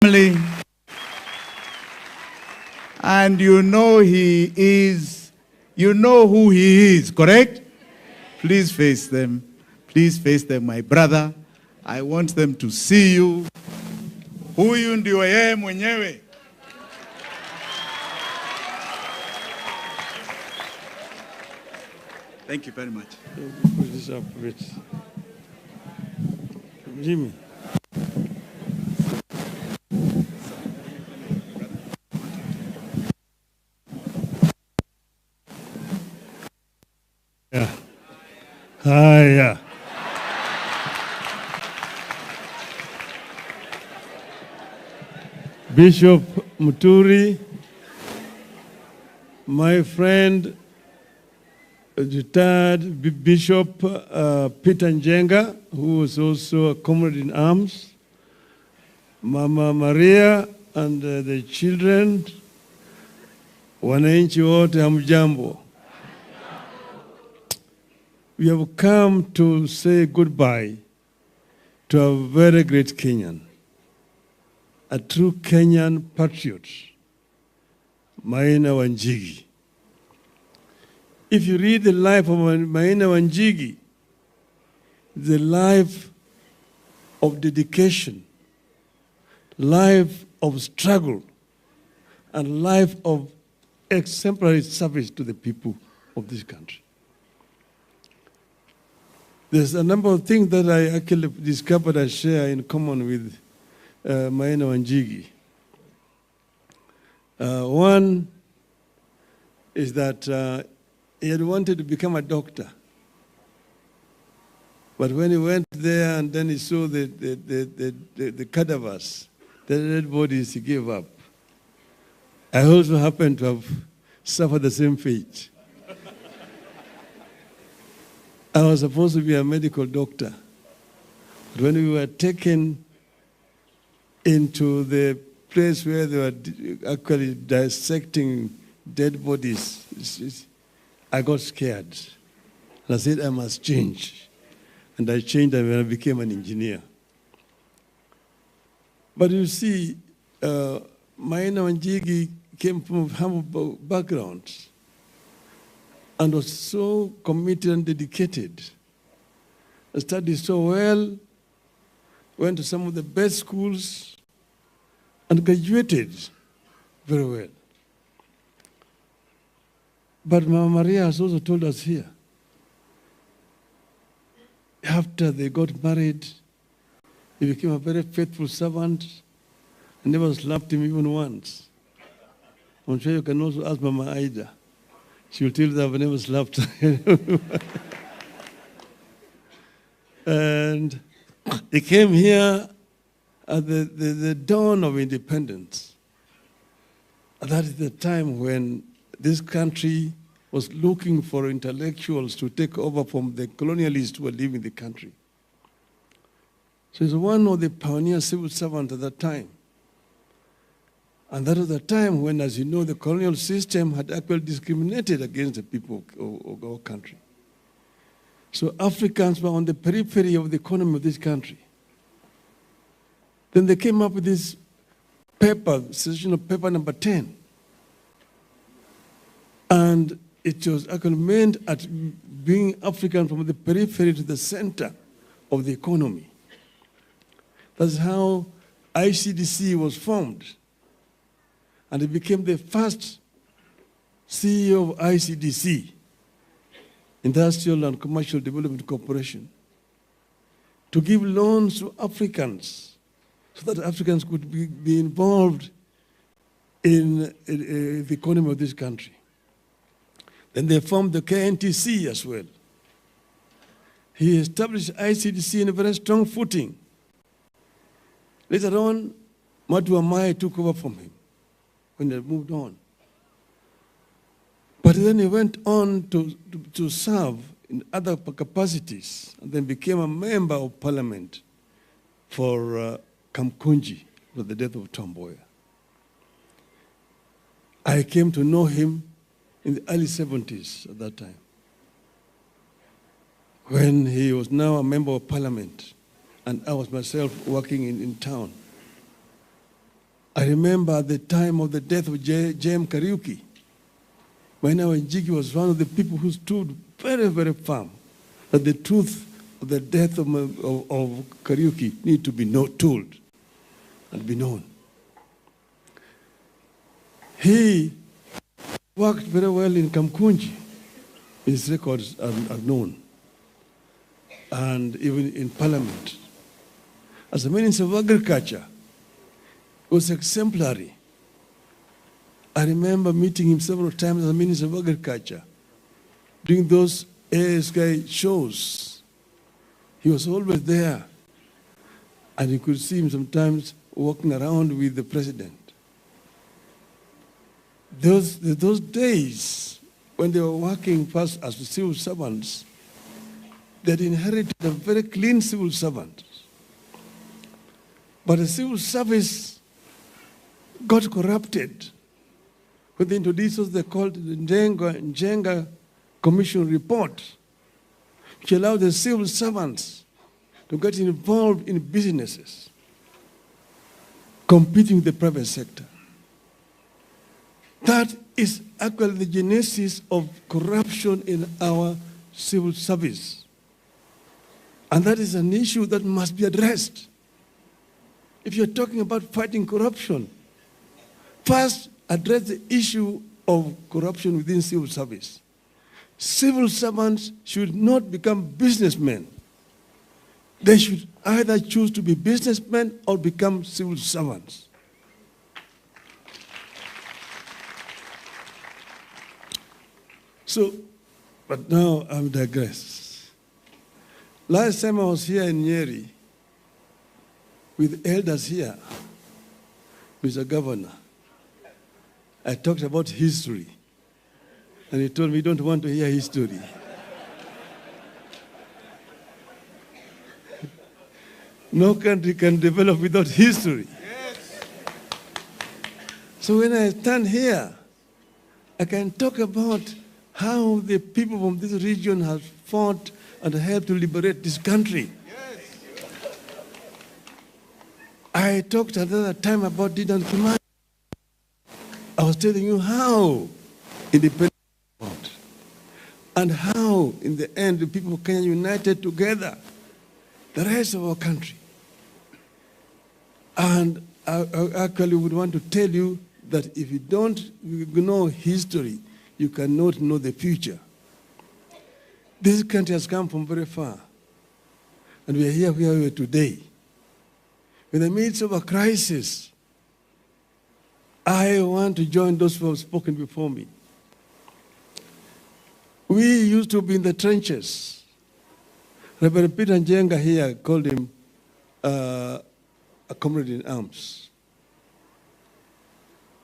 family. And you know he is, you know who he is, correct? Please face them. Please face them, my brother. I want them to see you. Huyu ndio yeye mwenyewe. Thank you very much. Put this up a bit. Jimmy. Yeah. Hiya. Bishop Muturi, my friend, retired Bishop Peter Njenga, who was also a comrade in arms, Mama Maria and the children, wananchi wote hamjambo. We have come to say goodbye to a very great Kenyan, a true Kenyan patriot, Maina Wanjigi. If you read the life of Maina Wanjigi, the life of dedication, life of struggle, and life of exemplary service to the people of this country. There's a number of things that I actually discovered I share in common with Maina Wanjigi. One is that he had wanted to become a doctor. But when he went there and then he saw the cadavers, the dead bodies, he gave up. I also happened to have suffered the same fate. I was supposed to be a medical doctor. But when we were taken into the place where they were actually dissecting dead bodies, I got scared. And I said, I must change. And I changed and I became an engineer. But you see, Maina Wanjigi came from a humble background and was so committed and dedicated. I studied so well, went to some of the best schools, and graduated very well. But Mama Maria has also told us here, after they got married, he became a very faithful servant. I never slapped him even once. I'm sure you can also ask Mama Aida. She will tell you that I've never slapped her. And he came here at the dawn of independence. And that is the time when this country was looking for intellectuals to take over from the colonialists who were leaving the country. So he's one of the pioneer civil servants at that time. And that was the time when, as you know, the colonial system had actually discriminated against the people of our country. So Africans were on the periphery of the economy of this country. Then they came up with this paper, session of paper number 10. And it was actually meant at bringing Africans from the periphery to the center of the economy. That's how ICDC was formed. And he became the first CEO of ICDC, Industrial and Commercial Development Corporation, to give loans to Africans so that Africans could be involved in the economy of this country. Then they formed the KNTC as well. He established ICDC in a very strong footing. Later on, Matu Amai took over from him when they moved on. But then he went on to serve in other capacities and then became a member of parliament for Kamkunji, for the death of Tom Mboya. I came to know him in the early 70s at that time, when he was now a member of parliament and I was myself working in town. I remember at the time of the death of J.M. Kariuki, Maina Njigi was one of the people who stood very, very firm that the truth of the death of Kariuki need to be told and be known. He worked very well in Kamkunji. His records are known. And even in Parliament. As a Minister of Agriculture, he was exemplary. I remember meeting him several times as a Minister of Agriculture. During those ASK shows, he was always there. And you could see him sometimes walking around with the president. Those days, when they were working first as civil servants, they had inherited a very clean civil servant. But the civil service got corrupted when they introduced what they called the Njenga Commission report, which allowed the civil servants to get involved in businesses, competing with the private sector. That is actually the genesis of corruption in our civil service. And that is an issue that must be addressed. If you're talking about fighting corruption, first address the issue of corruption within civil service. Civil servants should not become businessmen. They should either choose to be businessmen or become civil servants. So, but now I'm digress. Last time I was here in Nyeri with elders here, Mr. Governor, I talked about history. And he told me, you don't want to hear history. No country can develop without history. Yes. So when I stand here, I can talk about how the people from this region have fought and helped to liberate this country. Yes. I talked another time about Dedan Kimathi. I was telling you how independence was fought and how, in the end, the people of Kenya united together, the rest of our country. And I actually would want to tell you that if you don't know history, you cannot know the future. This country has come from very far. And we are here where we are today. In the midst of a crisis, I want to join those who have spoken before me. We used to be in the trenches. Reverend Peter Njenga here called him a comrade in arms.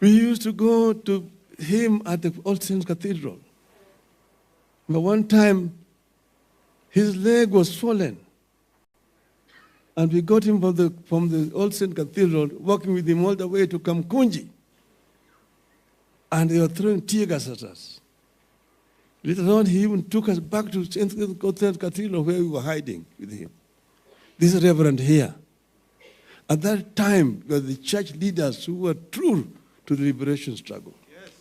We used to go to him at the All Saints Cathedral. But one time, his leg was swollen. And we got him from the All Saints Cathedral, walking with him all the way to Kamkunji. And they were throwing tear gas at us. Later on, he even took us back to St. Cathedral where we were hiding with him. This is Reverend here. At that time, were the church leaders who were true to the liberation struggle. Yes.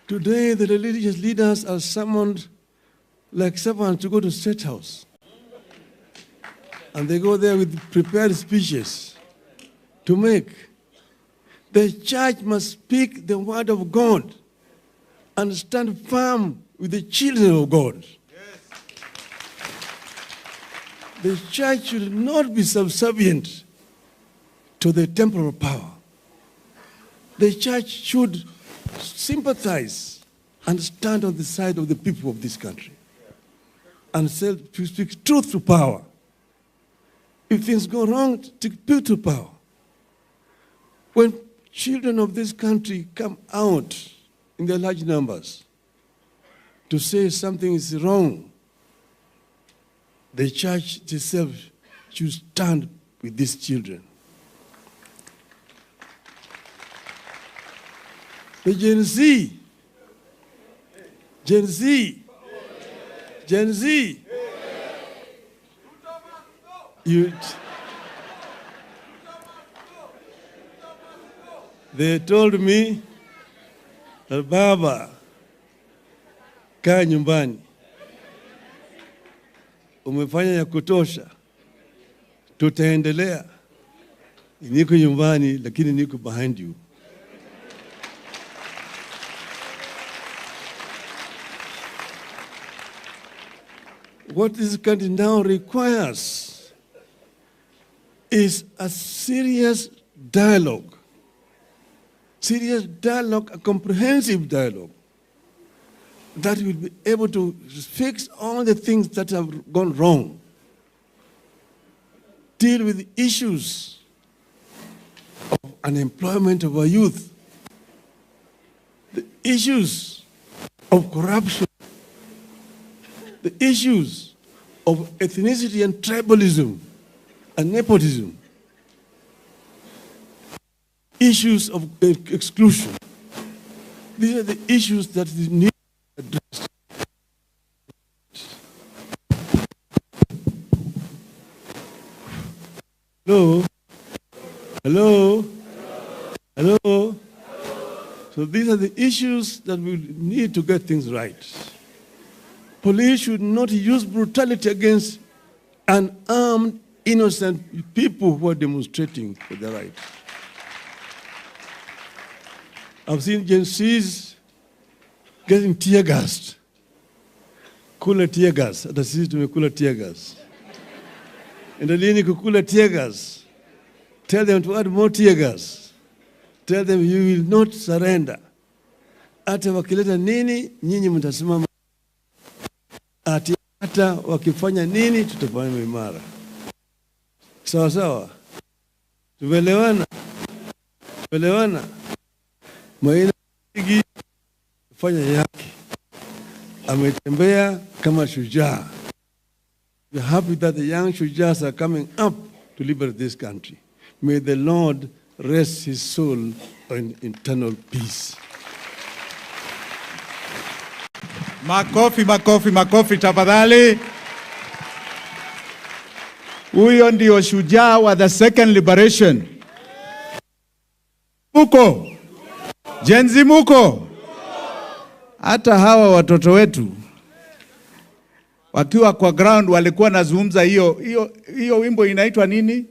Today, the religious leaders are summoned like servants to go to State House. And they go there with prepared speeches to make. The church must speak the word of God and stand firm with the children of God. Yes. The church should not be subservient to the temporal power. The church should sympathize and stand on the side of the people of this country and speak truth to power. If things go wrong, speak truth to power. When children of this country come out in their large numbers to say something is wrong, the church itself should stand with these children. The Gen Z, They told me, Baba, kaa nyumbani. Umefanya ya kutosha. Tutaendelea. Niko nyumbani, lakini niko behind you. What this country now requires is a serious dialogue. Serious dialogue, a comprehensive dialogue that will be able to fix all the things that have gone wrong. Deal with the issues of unemployment of our youth, the issues of corruption, the issues of ethnicity and tribalism and nepotism, issues of exclusion. These are the issues that need to be addressed. Hello? Hello? Hello? So these are the issues that we need to get things right. Police should not use brutality against unarmed, innocent people who are demonstrating for their rights. I've seen Gen Zs getting tear gassed. Kula tear gas. Hata sisi tumekula tear gas. Endeleeni kukula tear gas. Tell them to add more tear gas. Tell them you will not surrender. Hata wakileta nini, nyinyi mtasimama. Hata wakifanya nini, tutafanya imara. Sawa sawa. Tumeelewana? Tumeelewana? Maina fanya yake. Ametembea kama shujaa. We're happy that the young shujaas are coming up to liberate this country. May the Lord rest his soul in eternal peace. Makofi, makofi, makofi tafadhali. Huyo ndio shujaa wa the second liberation. Muko. Gen Z muko. Hata hawa watoto wetu wakiwa kwa ground walikuwa nazungumza hiyo wimbo inaitwa nini?